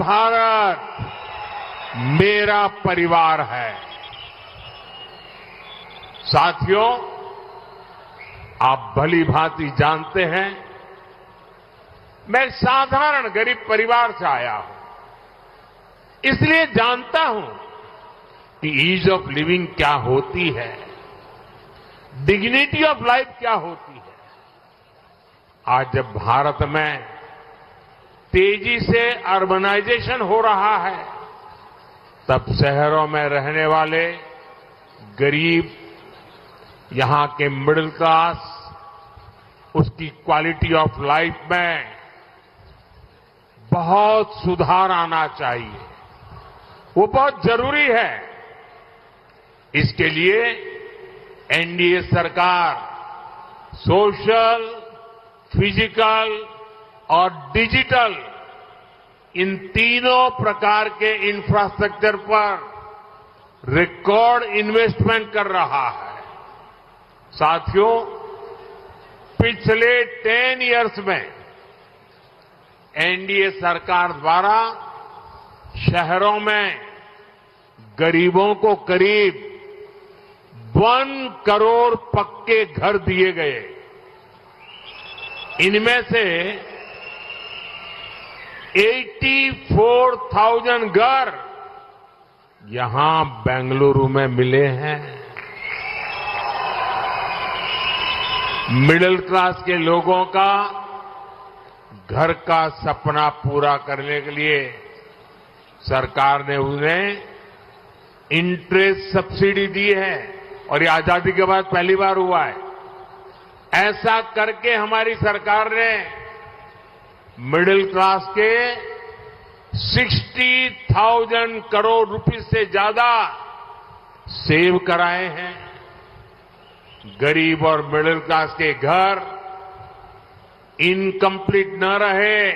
भारत मेरा परिवार है। साथियों, आप भली भांति जानते हैं, मैं एक साधारण गरीब परिवार से आया हूं, इसलिए जानता हूं कि ईज ऑफ लिविंग क्या होती है, डिग्निटी ऑफ लाइफ क्या होती है। आज जब भारत में तेजी से अर्बनाइजेशन हो रहा है, तब शहरों में रहने वाले गरीब, यहां के मिडिल क्लास, उसकी क्वालिटी ऑफ लाइफ में बहुत सुधार आना चाहिए। वो बहुत जरूरी है। इसके लिए एनडीए सरकार सोशल, फिजिकल और डिजिटल इन तीनों प्रकार के इंफ्रास्ट्रक्चर पर रिकॉर्ड इन्वेस्टमेंट कर रहा है। साथियों, पिछले 10 इयर्स में एनडीए सरकार द्वारा शहरों में गरीबों को करीब 1 करोड़ पक्के घर दिए गए। इनमें से 84,000 घर यहां बेंगलुरु में मिले हैं। मिडिल क्लास के लोगों का घर का सपना पूरा करने के लिए सरकार ने उन्हें इंटरेस्ट सब्सिडी दी है, और ये आजादी के बाद पहली बार हुआ है। ऐसा करके हमारी सरकार ने मिडिल क्लास के 60,000 करोड़ रुपए से ज्यादा सेव कराए हैं। गरीब और मिडिल क्लास के घर इनकम्प्लीट न रहे।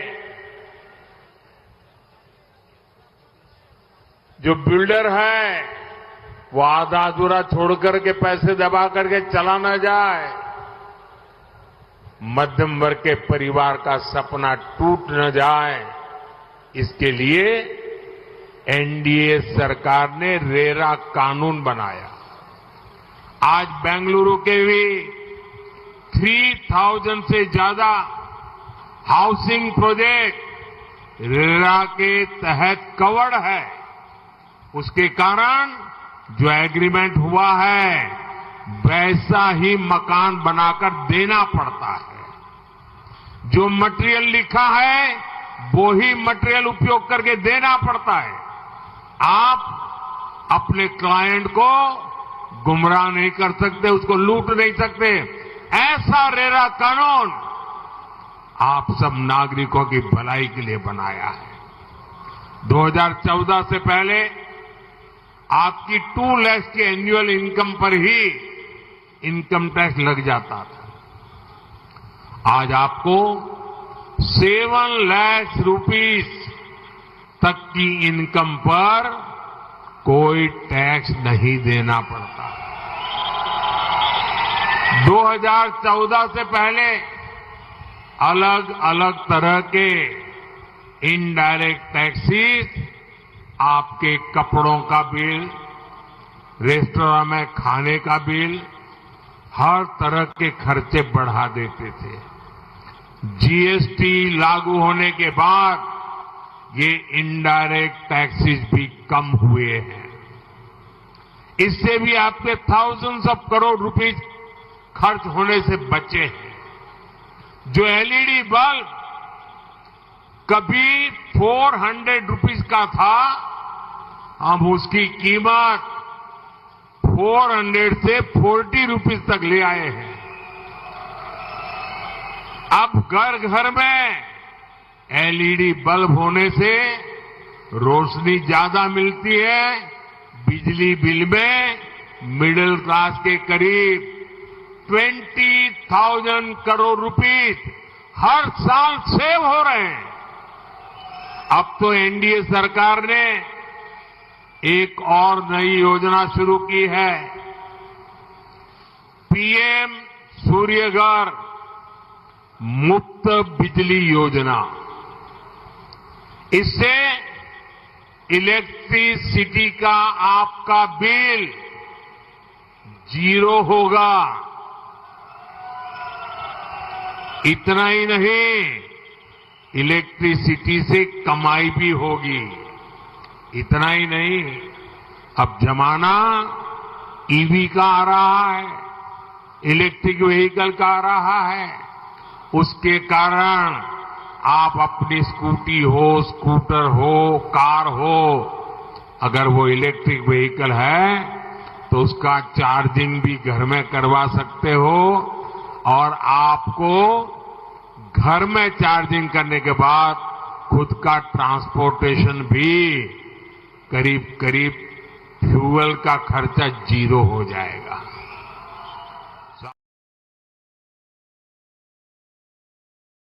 जो बिल्डर है वो आधा अधूरा छोड़ करके पैसे दबा करके चला न जाए। मध्यम वर्ग के परिवार का सपना टूट न जाए, इसके लिए एनडीए सरकार ने रेरा कानून बनाया। आज बेंगलुरु के भी 3,000 से ज्यादा हाउसिंग प्रोजेक्ट रेरा के तहत कवर्ड है। उसके कारण जो एग्रीमेंट हुआ है, वैसा ही मकान बनाकर देना पड़ता है। जो मटेरियल लिखा है, वो ही मटेरियल उपयोग करके देना पड़ता है। आप अपने क्लाइंट को गुमराह नहीं कर सकते, उसको लूट नहीं सकते। ऐसा रेरा कानून आप सब नागरिकों की भलाई के लिए बनाया है। 2014 से पहले आपकी 2 लाख की एनुअल इनकम पर ही इनकम टैक्स लग जाता था। आज आपको 7 लाख रुपीस तक की इनकम पर कोई टैक्स नहीं देना पड़ता। 2014 से पहले अलग अलग तरह के इनडायरेक्ट टैक्सेस आपके कपड़ों का बिल, रेस्टोरेंट में खाने का बिल, हर तरह के खर्चे बढ़ा देते थे। जीएसटी लागू होने के बाद ये इनडायरेक्ट टैक्सेस भी कम हुए हैं। इससे भी आपके थाउजेंड्स ऑफ करोड़ रुपीस खर्च होने से बचे हैं। जो एलईडी बल्ब कभी 400 रुपीस का था, हम उसकी कीमत 400 से 40 रुपीस तक ले आए हैं। अब घर घर में एलईडी बल्ब होने से रोशनी ज्यादा मिलती है। बिजली बिल में मिडिल क्लास के करीब 20,000 करोड़ रुपीस हर साल सेव हो रहे हैं। अब तो एनडीए सरकार ने एक और नई योजना शुरू की है, पीएम सूर्यघर मुफ्त बिजली योजना। इससे इलेक्ट्रिसिटी का आपका बिल 0 होगा। इतना ही नहीं, इलेक्ट्रिसिटी से कमाई भी होगी। इतना ही नहीं, अब जमाना ईवी का आ रहा है, इलेक्ट्रिक व्हीकल का आ रहा है। उसके कारण आप अपनी स्कूटी हो, स्कूटर हो, कार हो, अगर वो इलेक्ट्रिक व्हीकल है तो उसका चार्जिंग भी घर में करवा सकते हो और आपको घर में चार्जिंग करने के बाद खुद का ट्रांसपोर्टेशन भी करीब करीब फ्यूल का खर्चा 0 हो जाएगा।